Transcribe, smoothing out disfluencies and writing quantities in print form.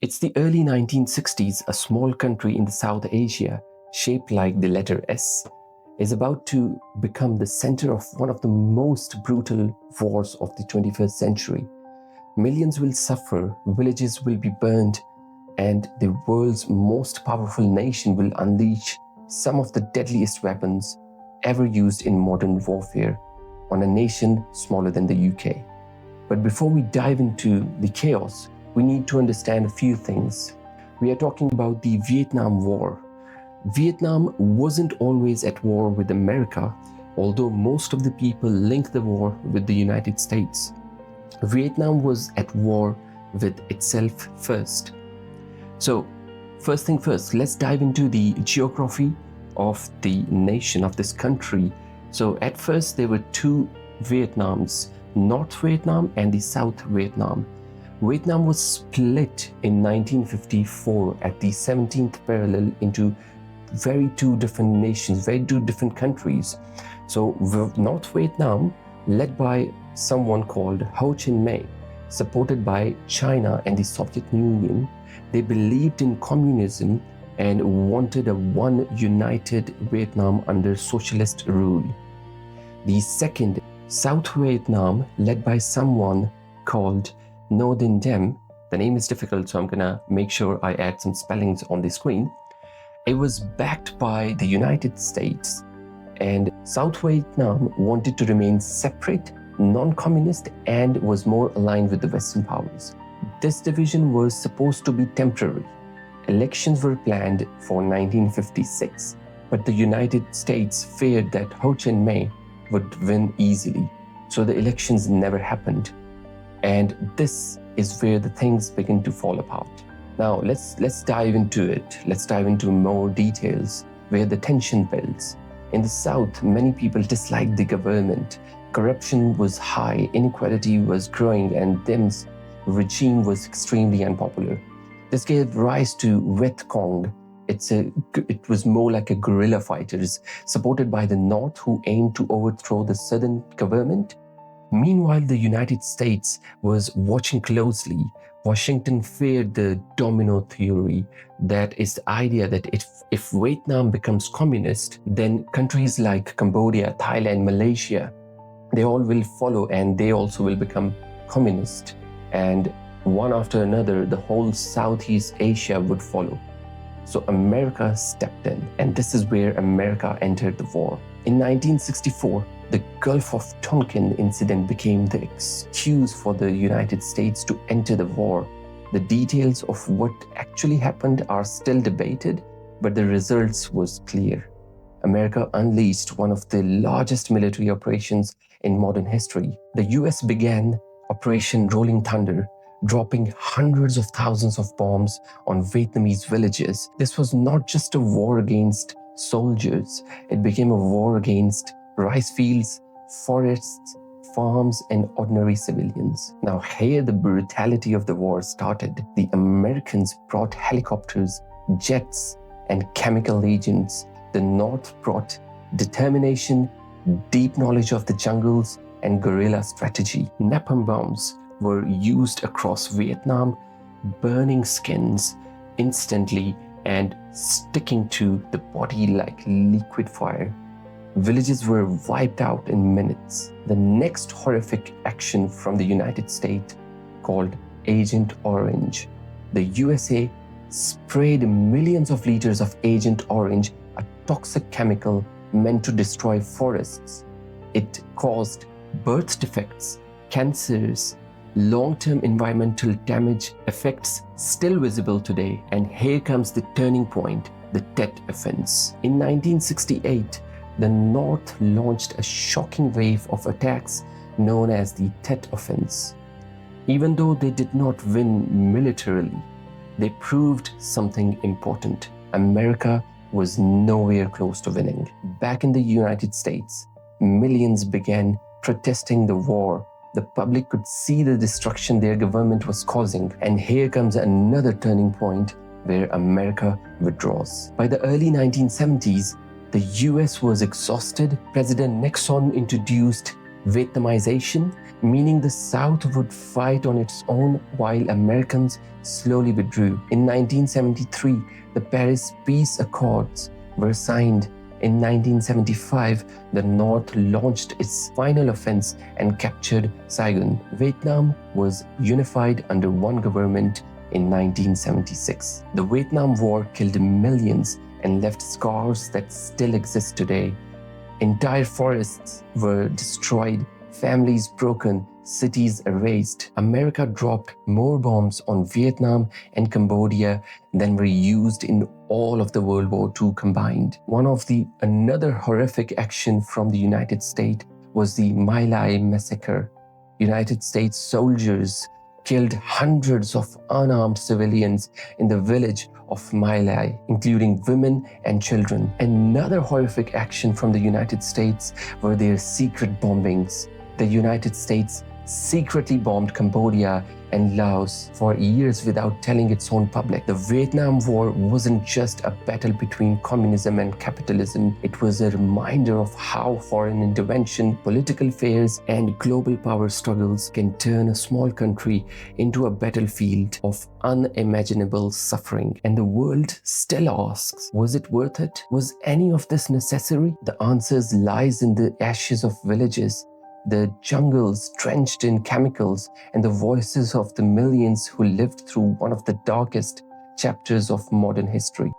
It's the early 1960s. A small country in the South Asia, shaped like the letter S, is about to become the center of one of the most brutal wars of the 21st century. Millions will suffer, villages will be burned, and the world's most powerful nation will unleash some of the deadliest weapons ever used in modern warfare on a nation smaller than the UK. But before we dive into the chaos, we need to understand a few things. We are talking about the Vietnam War. Vietnam wasn't always at war with America, although most of the people link the war with the United States. Vietnam was at war with itself first. So, first thing first, let's dive into the geography of the nation, of this country. So, at first, there were two Vietnams, North Vietnam and the South Vietnam. Vietnam was split in 1954 at the 17th parallel into two different nations, two different countries. So North Vietnam, led by someone called Ho Chi Minh, supported by China and the Soviet Union, they believed in communism and wanted a one united Vietnam under socialist rule. The second, South Vietnam, led by someone called Ngo Dinh Diem. The name is difficult, so I'm gonna make sure I add some spellings on the screen. It was backed by the United States, and South Vietnam wanted to remain separate, non-communist, and was more aligned with the Western powers. This division was supposed to be temporary. Elections were planned for 1956, but the United States feared that Ho Chi Minh would win easily, so the elections never happened. And this is where the things begin to fall apart. Now let's dive into it. Let's dive into more details where the tension builds. In the South, many people disliked the government. Corruption was high, inequality was growing, and Diem's regime was extremely unpopular. This gave rise to Viet Cong. It was more like a guerrilla fighters supported by the North who aimed to overthrow the Southern government. Meanwhile, the United States was watching closely. Washington feared the domino theory, that is the idea that if Vietnam becomes communist, then countries like Cambodia, Thailand, Malaysia, they all will follow and they also will become communist. And one after another, the whole Southeast Asia would follow. So America stepped in, and this is where America entered the war. In 1964, the Gulf of Tonkin incident became the excuse for the United States to enter the war. The details of what actually happened are still debated, but the results was clear. America unleashed one of the largest military operations in modern history. The US began Operation Rolling Thunder, dropping hundreds of thousands of bombs on Vietnamese villages. This was not just a war against soldiers, it became a war against rice fields, forests, farms, and ordinary civilians. Now here the brutality of the war started. The Americans brought helicopters, jets, and chemical agents. The North brought determination, deep knowledge of the jungles, and guerrilla strategy. Napalm bombs were used across Vietnam, burning skins instantly and sticking to the body like liquid fire. Villages were wiped out in minutes. The next horrific action from the United States, called Agent Orange. The USA sprayed millions of liters of Agent Orange, a toxic chemical meant to destroy forests. It caused birth defects, cancers, long-term environmental damage, effects still visible today. And here comes the turning point, the Tet Offensive. In 1968, the North launched a shocking wave of attacks known as the Tet Offensive. Even though they did not win militarily, they proved something important. America was nowhere close to winning. Back in the United States, millions began protesting the war. The public could see the destruction their government was causing. And here comes another turning point where America withdraws. By the early 1970s, the US was exhausted. President Nixon introduced Vietnamization, meaning the South would fight on its own while Americans slowly withdrew. In 1973, the Paris Peace Accords were signed. In 1975, the North launched its final offense and captured Saigon. Vietnam was unified under one government in 1976. The Vietnam War killed millions and left scars that still exist today. Entire forests were destroyed, families broken, cities erased. America dropped more bombs on Vietnam and Cambodia than were used in all of the World War II combined. Another horrific action from the United States was the My Lai Massacre. United States soldiers killed hundreds of unarmed civilians in the village of My Lai, including women and children. Another horrific action from the United States were their secret bombings. The United States secretly bombed Cambodia and Laos for years without telling its own public. The Vietnam War wasn't just a battle between communism and capitalism. It was a reminder of how foreign intervention, political affairs, and global power struggles can turn a small country into a battlefield of unimaginable suffering. And the world still asks, was it worth it? Was any of this necessary? The answer lies in the ashes of villages, the jungles drenched in chemicals, and the voices of the millions who lived through one of the darkest chapters of modern history.